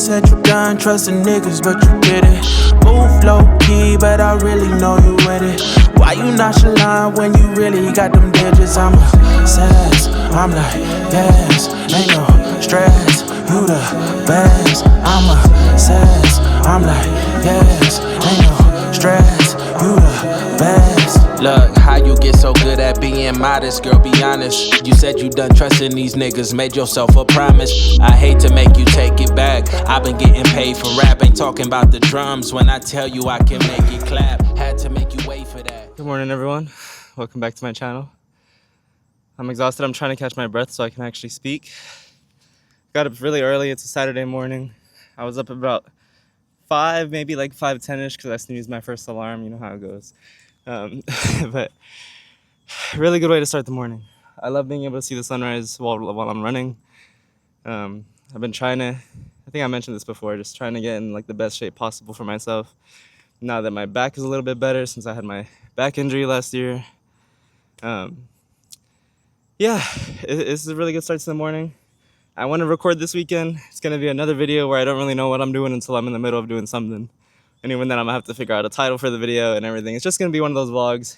said you done trusting niggas, but you didn't. Move low key, but I really know you with it. Why you nonchalant when you really got them digits? I'm obsessed, I'm like, yes, ain't no stress. You the best, I'm obsessed, I'm like, yes, ain't no stress. You the best. Look, how you get so good at being modest, girl, be honest. You said you done trusting these niggas, made yourself a promise. I hate to make you take it back. I've been getting paid for rap, ain't talking about the drums. When I tell you I can make it clap, had to make you wait for that. Good morning, everyone. Welcome back to my channel. I'm exhausted. I'm trying to catch my breath so I can actually speak. Got up really early. It's a Saturday morning. I was up about 5, maybe like 5:10ish because I snoozed my first alarm. You know how it goes. But really good way to start the morning. I love being able to see the sunrise while I'm running. I've been trying to, I think I mentioned this before, just trying to get in like the best shape possible for myself. Now that my back is a little bit better since I had my back injury last year. Yeah, it's a really good start to the morning. I want to record this weekend. It's going to be another video where I don't really know what I'm doing until I'm in the middle of doing something. And even then, I'm going to have to figure out a title for the video and everything. It's just going to be one of those vlogs.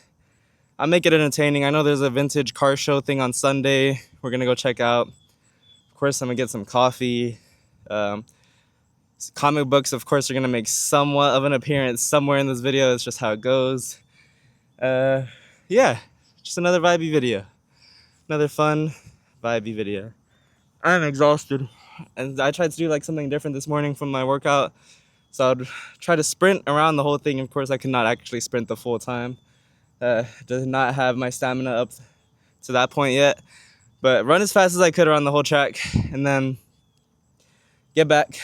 I'll make it entertaining. I know there's a vintage car show thing on Sunday we're going to go check out. Of course, I'm going to get some coffee. Comic books, of course, are going to make somewhat of an appearance somewhere in this video. It's just how it goes. Yeah, just another vibey video. Another fun, vibey video. I'm exhausted. And I tried to do like something different this morning from my workout. So I'd try to sprint around the whole thing. Of course, I could not actually sprint the full time. Did not have my stamina up to that point yet. But run as fast as I could around the whole track. And then get back,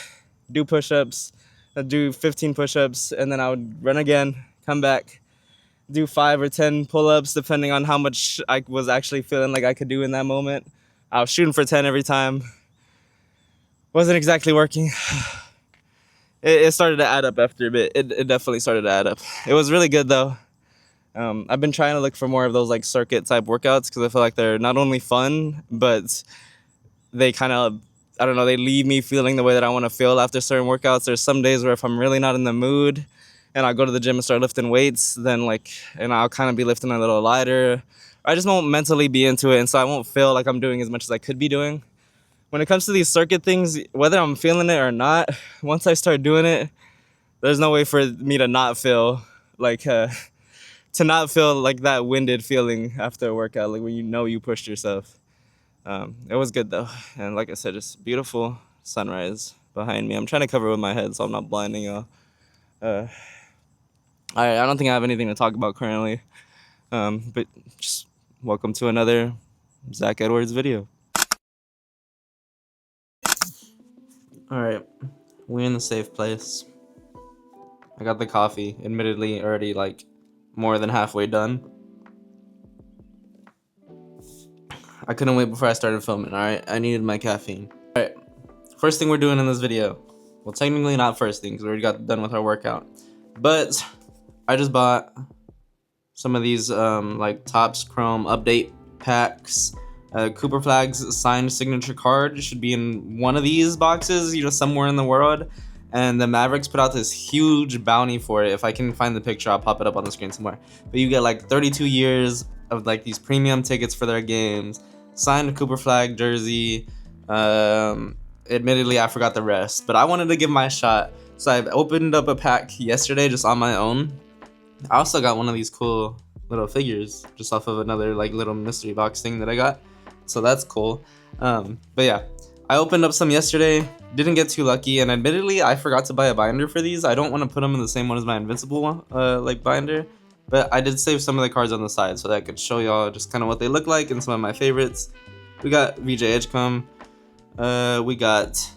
do push-ups. I'd do 15 push-ups. And then I would run again, come back, do 5 or 10 pull-ups, depending on how much I was actually feeling like I could do in that moment. I was shooting for 10 every time. Wasn't exactly working. It started to add up after a bit. It definitely started to add up. It was really good though. I've been trying to look for more of those like circuit type workouts because I feel like they're not only fun, but they kind of, I don't know, they leave me feeling the way that I want to feel after certain workouts. There's some days where if I'm really not in the mood and I go to the gym and start lifting weights, then and I'll kind of be lifting a little lighter. I just won't mentally be into it, and so I won't feel like I'm doing as much as I could be doing. When it comes to these circuit things, whether I'm feeling it or not, once I start doing it, there's no way for me to not feel like that winded feeling after a workout, like when you know you pushed yourself. It was good though, and like I said, just beautiful sunrise behind me. I'm trying to cover it with my head so I'm not blinding y'all. I don't think I have anything to talk about currently, but just welcome to another Zach Edwards video. Alright, we're in the safe place. I got the coffee, admittedly already like more than halfway done. I couldn't wait before I started filming, alright? I needed my caffeine. Alright, first thing we're doing in this video. Well, technically not first thing because we already got done with our workout. But I just bought some of these like Topps Chrome update packs. Cooper Flag's signed signature card should be in one of these boxes, you know, somewhere in the world. And the Mavericks put out this huge bounty for it. If I can find the picture, I'll pop it up on the screen somewhere. But you get like 32 years of like these premium tickets for their games, signed Cooper Flag jersey. Admittedly, I forgot the rest, but I wanted to give my shot. So I opened up a pack yesterday just on my own. I also got one of these cool little figures just off of another like little mystery box thing that I got. So that's cool. But yeah, I opened up some yesterday, didn't get too lucky, and admittedly I forgot to buy a binder for these. I don't want to put them in the same one as my Invincible one, like binder, but I did save some of the cards on the side so that I could show y'all just kind of what they look like and some of my favorites. We got VJ Edgecombe, we got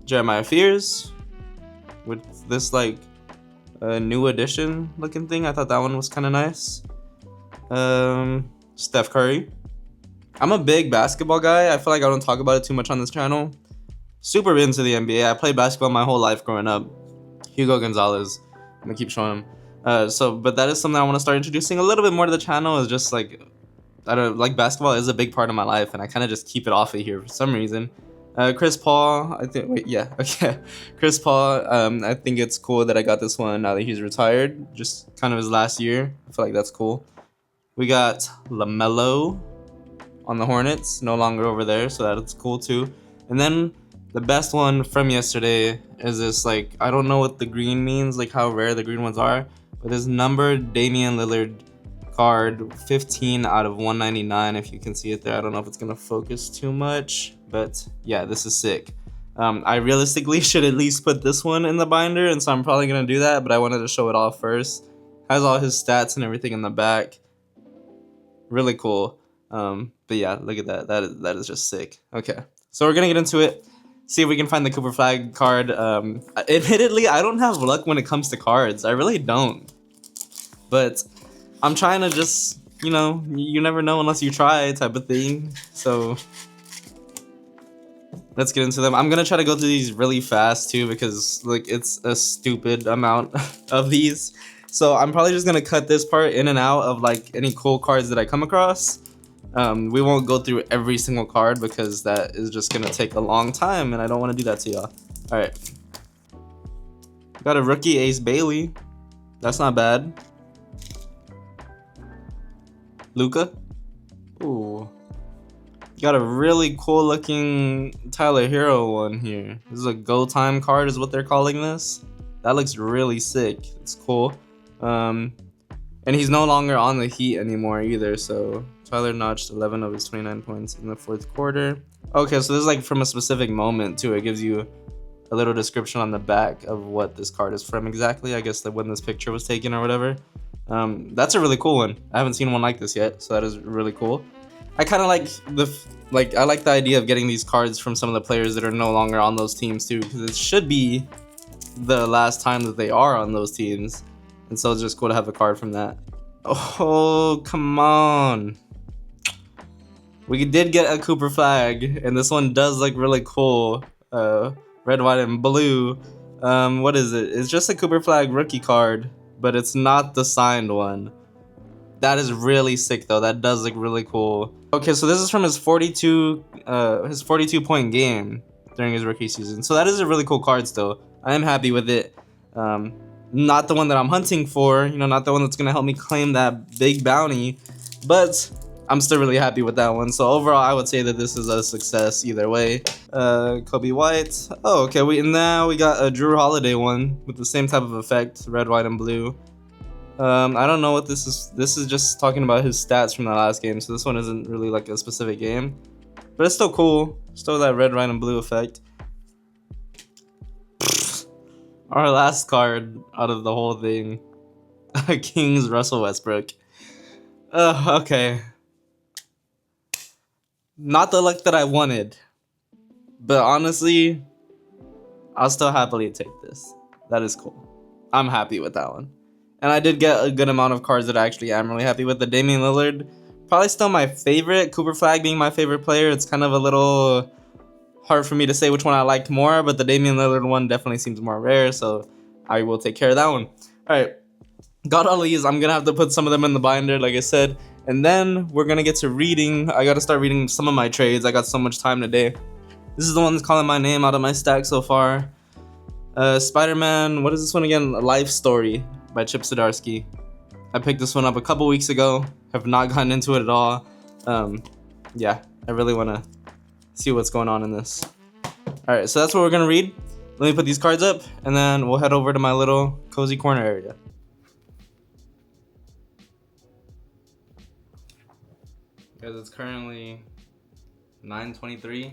Jeremiah Fears with this like new edition looking thing. I thought that one was kind of nice. Steph Curry. I'm a big basketball guy. I feel like I don't talk about it too much on this channel. Super into the NBA. I played basketball my whole life growing up. Hugo Gonzalez. I'm gonna keep showing him. But that is something I want to start introducing a little bit more to the channel. Is just like, I don't like, basketball is a big part of my life, and I kind of just keep it off of here for some reason. Chris Paul, I think. Wait, yeah, okay. Chris Paul. I think it's cool that I got this one now that he's retired. Just kind of his last year. I feel like that's cool. We got LaMelo on the Hornets, no longer over there, so that's cool too. And then the best one from yesterday is this, like, I don't know what the green means, like how rare the green ones are, but this numbered Damian Lillard card, 15 out of 199, if you can see it there. I don't know if it's gonna focus too much, but yeah, this is sick. I realistically should at least put this one in the binder, and so I'm probably gonna do that, but I wanted to show it off first. Has all his stats and everything in the back. Really cool. But yeah, look at that. That is just sick. Okay, so we're gonna get into it. See if we can find the Cooper Flag card. Admittedly, I don't have luck when it comes to cards. I really don't. But I'm trying to just, you know, you never know unless you try type of thing. So let's get into them. I'm gonna try to go through these really fast too because like it's a stupid amount of these. So I'm probably just gonna cut this part in and out of like any cool cards that I come across. We won't go through every single card because that is just gonna take a long time and I don't want to do that to y'all. All right, got a rookie Ace Bailey. That's not bad. Luka. Ooh. Got a really cool looking Tyler Hero one here. This is a go time card is what they're calling this. That looks really sick. It's cool. And he's no longer on the Heat anymore either, so Tyler notched 11 of his 29 points in the fourth quarter. Okay, so this is like from a specific moment too. It gives you a little description on the back of what this card is from exactly. I guess that when this picture was taken or whatever. That's a really cool one. I haven't seen one like this yet, so that is really cool. I kind of like I like the idea of getting these cards from some of the players that are no longer on those teams too, because it should be the last time that they are on those teams, and so it's just cool to have a card from that. Oh, come on. We did get a Cooper Flag, and this one does look really cool. Red, white, and blue. What is it? It's just a Cooper Flag rookie card, but it's not the signed one. That is really sick though. That does look really cool. Okay, so this is from his 42 point game during his rookie season. So that is a really cool card still. I am happy with it. Not the one that I'm hunting for, you know, not the one that's gonna help me claim that big bounty, but I'm still really happy with that one. So overall, I would say that this is a success either way. Kobe White. Oh, okay. Now we got a Drew Holiday one with the same type of effect, red, white, and blue. I don't know what this is. This is just talking about his stats from the last game, so this one isn't really like a specific game, but it's still cool. Still that red, white, and blue effect. Our last card out of the whole thing, Kings Russell Westbrook. Okay. Not the luck that I wanted, but honestly, I'll still happily take this. That is cool. I'm happy with that one. And I did get a good amount of cards that I actually am really happy with. The Damian Lillard, probably still my favorite. Cooper Flag being my favorite player. It's kind of a little hard for me to say which one I liked more, but the Damian Lillard one definitely seems more rare, so I will take care of that one. All right, got all these. I'm gonna have to put some of them in the binder, like I said, and then we're gonna get to reading. I gotta start reading some of my trades. I got so much time today. This is the one that's calling my name out of my stack so far. Spider-Man, what is this one again? Life Story by Chip Zdarsky. I picked this one up a couple weeks ago. Have not gotten into it at all. Yeah, I really want to see what's going on in this. Alright, so that's what we're going to read. Let me put these cards up, and then we'll head over to my little cozy corner area. Guys, it's currently 9:23.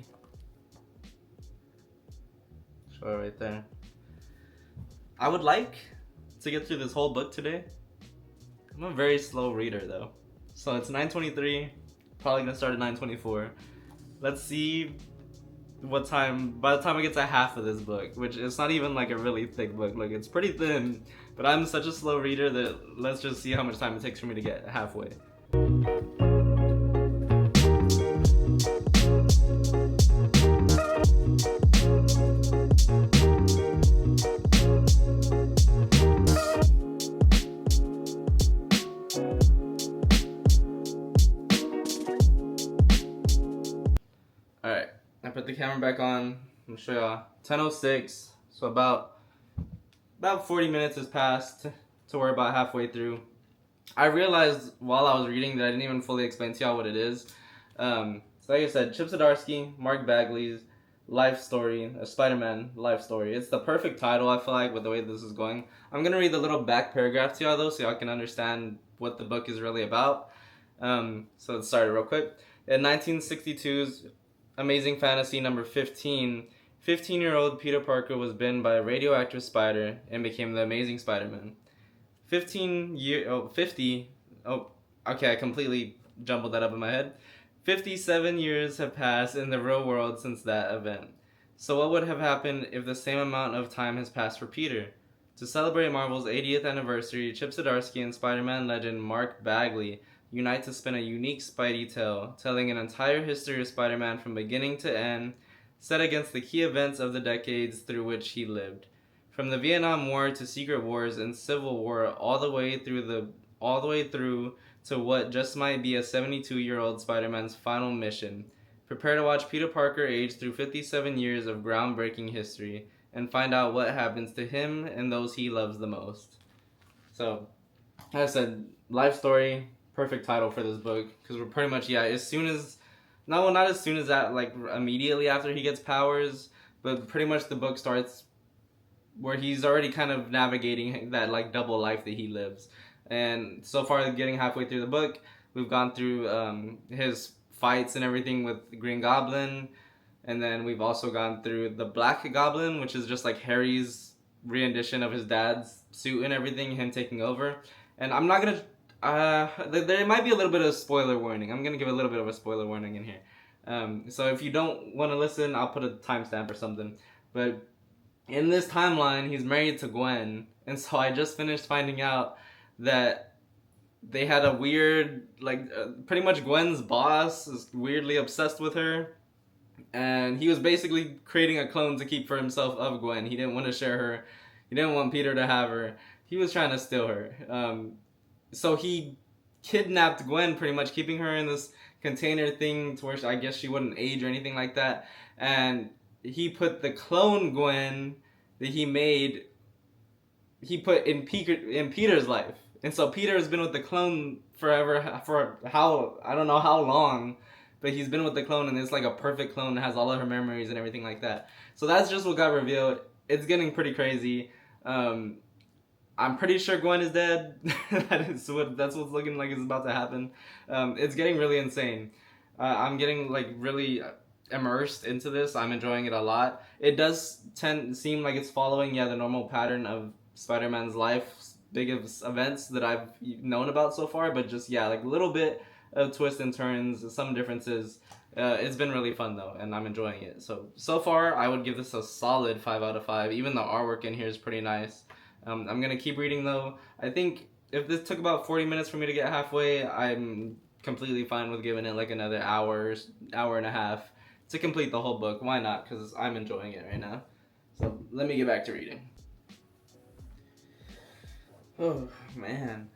Show it right there. I would like to get through this whole book today. I'm a very slow reader though. So it's 9:23, probably gonna start at 9:24. Let's see what time, by the time I get to half of this book, which it's not even like a really thick book, like it's pretty thin, but I'm such a slow reader that let's just see how much time it takes for me to get halfway. the camera back on. I'm gonna show y'all. 10:06. So about 40 minutes has passed to we're about halfway through. I realized while I was reading that I didn't even fully explain to y'all what it is. So like I said, Chip Zdarsky, Mark Bagley's life story, a Spider-Man life story. It's the perfect title, I feel like, with the way this is going. I'm gonna read the little back paragraph to y'all though, so y'all can understand what the book is really about. So let's start it real quick. In 1962's Amazing Fantasy number 15, 15-year-old Peter Parker was bitten by a radioactive spider and became the Amazing Spider-Man. 50, okay, I completely jumbled that up in my head. 57 years have passed in the real world since that event. So what would have happened if the same amount of time has passed for Peter? To celebrate Marvel's 80th anniversary, Chip Zdarsky and Spider-Man legend Mark Bagley unite to spin a unique Spidey tale, telling an entire history of Spider-Man from beginning to end, set against the key events of the decades through which he lived. From the Vietnam War to Secret Wars and Civil War, all the way through to what just might be a 72-year-old Spider-Man's final mission. Prepare to watch Peter Parker age through 57 years of groundbreaking history and find out what happens to him and those he loves the most. So, like I said, life story, perfect title for this book, because we're pretty much, not as soon as that, like immediately after he gets powers, but pretty much the book starts where he's already kind of navigating that like double life that he lives. And so far, getting halfway through the book, we've gone through his fights and everything with the Green Goblin, and then we've also gone through the Black Goblin, which is just like Harry's rendition of his dad's suit and everything, him taking over. And I'm not gonna there might be a little bit of spoiler warning. I'm gonna give a little bit of a spoiler warning in here. So if you don't want to listen, I'll put a timestamp or something. But in this timeline, he's married to Gwen, and so I just finished finding out that they had a weird, pretty much Gwen's boss is weirdly obsessed with her, and he was basically creating a clone to keep for himself of Gwen. He didn't want to share her. He didn't want Peter to have her. He was trying to steal her. So he kidnapped Gwen, pretty much keeping her in this container thing to where I guess she wouldn't age or anything like that. And he put the clone Gwen that he made, he put in Peter's life. And so Peter has been with the clone forever, for I don't know how long, but he's been with the clone, and it's like a perfect clone that has all of her memories and everything like that. So that's just what got revealed. It's getting pretty crazy. I'm pretty sure Gwen is dead. That's what's looking like is about to happen. It's getting really insane. I'm getting really immersed into this. I'm enjoying it a lot. It does seem like it's following the normal pattern of Spider-Man's life, big events that I've known about so far, but just a little bit of twists and turns, some differences. It's been really fun though, and I'm enjoying it. So far, I would give this a solid 5 out of 5. Even the artwork in here is pretty nice. I'm gonna keep reading though. I think if this took about 40 minutes for me to get halfway, I'm completely fine with giving it another hour and a half to complete the whole book. Why not? Because I'm enjoying it right now. So let me get back to reading. Oh man,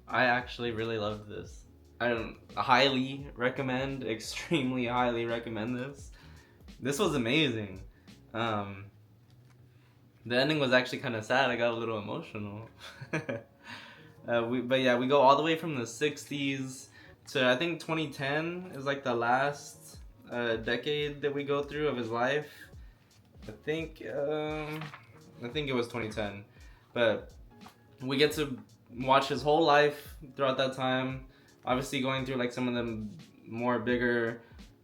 I actually really love this. I highly recommend, extremely highly recommend this. This was amazing. The ending was actually kind of sad. I got a little emotional. We go all the way from the 60s to I think 2010 is the last decade that we go through of his life. I think it was 2010, but we get to watch his whole life throughout that time. Obviously going through some of the more bigger,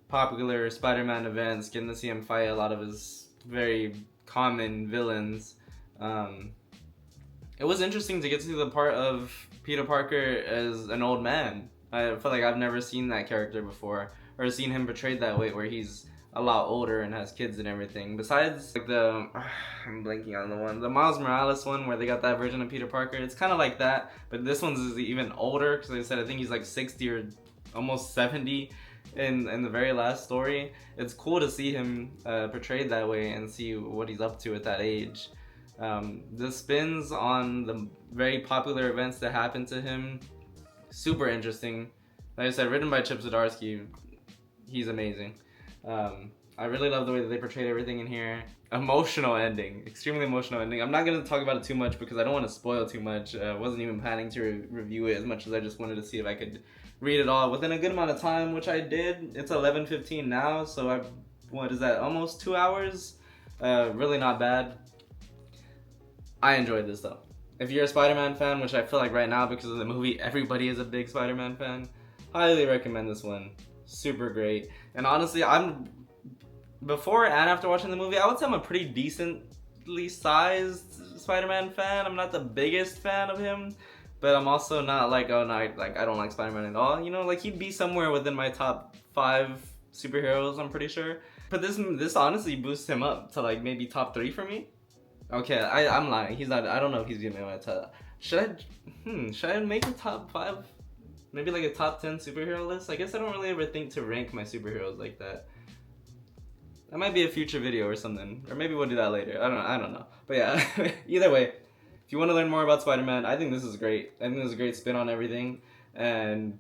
popular Spider-Man events, getting to see him fight a lot of his very common villains. It was interesting to get to the part of Peter Parker as an old man. I feel like I've never seen that character before, or seen him portrayed that way, where he's a lot older and has kids and everything. Besides I'm blanking on the Miles Morales one where they got that version of Peter Parker. It's kind of like that, but this one's is even older, because like I said, I think he's 60 or almost 70 in the very last story. It's cool to see him portrayed that way and see what he's up to at that age. The spins on the very popular events that happened to him, super interesting. Like I said, written by Chip Zdarsky. he's amazing. I really love the way that they portrayed everything in here. Emotional ending, extremely emotional ending. I'm not gonna talk about it too much because I don't want to spoil too much. Wasn't even planning to review it as much as I just wanted to see if I could read it all within a good amount of time, which I did. It's 11:15 now, so what is that? Almost 2 hours. Really not bad. I enjoyed this though. If you're a Spider-Man fan, which I feel like right now because of the movie, everybody is a big Spider-Man fan. Highly recommend this one. Super great. And honestly, before and after watching the movie, I would say I'm a pretty decently sized Spider-Man fan. I'm not the biggest fan of him, but I'm also not like, oh no, like I don't like Spider-Man at all. You know, like he'd be somewhere within my top 5 superheroes, I'm pretty sure. But this honestly boosts him up to like maybe top 3 for me. Okay, I'm lying. He's not. I don't know if he's gonna be my top. Should I make a top 5? Maybe like a top 10 superhero list? I guess I don't really ever think to rank my superheroes like that. That might be a future video or something. Or maybe we'll do that later. I don't know. But yeah, either way, if you want to learn more about Spider-Man, I think this is great. I think this is a great spin on everything. And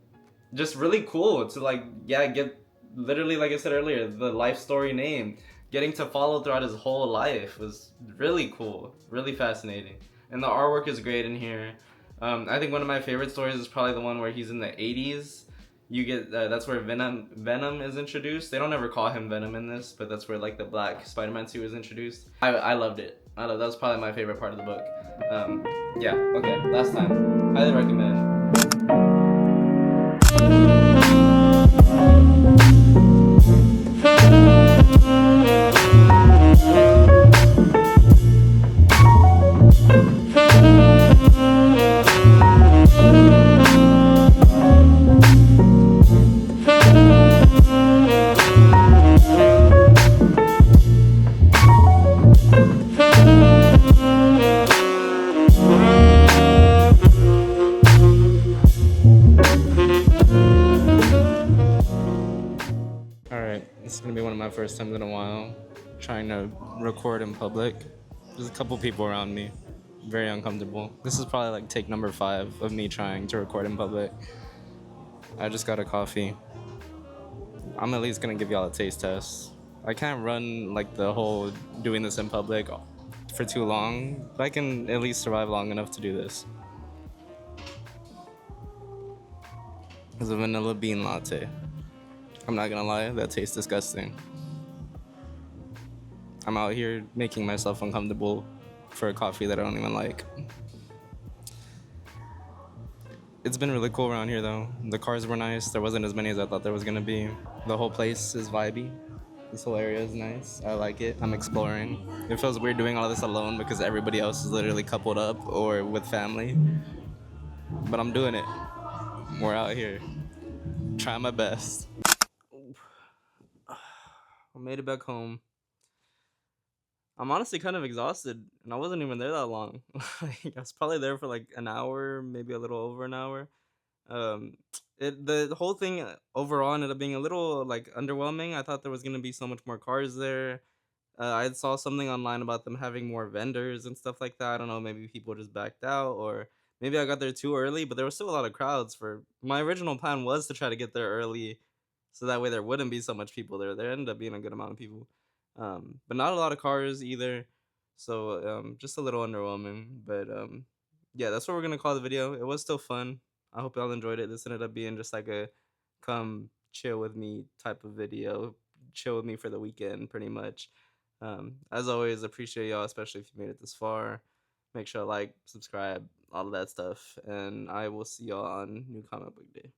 just really cool to like, yeah, get literally, like I said earlier, the life story name. Getting to follow throughout his whole life was really cool, really fascinating. And the artwork is great in here. I think one of my favorite stories is probably the one where he's in the 80s. You get that's where Venom is introduced. They don't ever call him Venom in this, but that's where like the black Spider-Man suit was introduced. I loved it. That was probably my favorite part of the book. Yeah, okay, last time. Highly recommend. This is gonna be one of my first times in a while trying to record in public. There's a couple people around me, very uncomfortable. This is probably like take number 5 of me trying to record in public. I just got a coffee. I'm at least gonna give y'all a taste test. I can't run like the whole doing this in public for too long, but I can at least survive long enough to do this. It's a vanilla bean latte. I'm not gonna lie, that tastes disgusting. I'm out here making myself uncomfortable for a coffee that I don't even like. It's been really cool around here though. The cars were nice. There wasn't as many as I thought there was gonna be. The whole place is vibey. This whole area is nice. I like it. I'm exploring. It feels weird doing all this alone because everybody else is literally coupled up or with family. But I'm doing it. We're out here. Trying my best. I made it back home. I'm honestly kind of exhausted, and I wasn't even there that long. I was probably there for like an hour, maybe a little over an hour. The whole thing overall ended up being a little like underwhelming. I thought there was gonna be so much more cars there. I saw something online about them having more vendors and stuff like that. I don't know, maybe people just backed out, or maybe I got there too early. But there was still a lot of crowds. For my original plan was to try to get there early, so that way there wouldn't be so much people there. There ended up being a good amount of people, but not a lot of cars either. So just a little underwhelming. But yeah, that's what we're gonna call the video. It was still fun. I hope y'all enjoyed it. This ended up being just like a come chill with me type of video. Chill with me for the weekend, pretty much. As always, appreciate y'all, especially if you made it this far. Make sure to like, subscribe, all of that stuff, and I will see y'all on New Comic Book Day.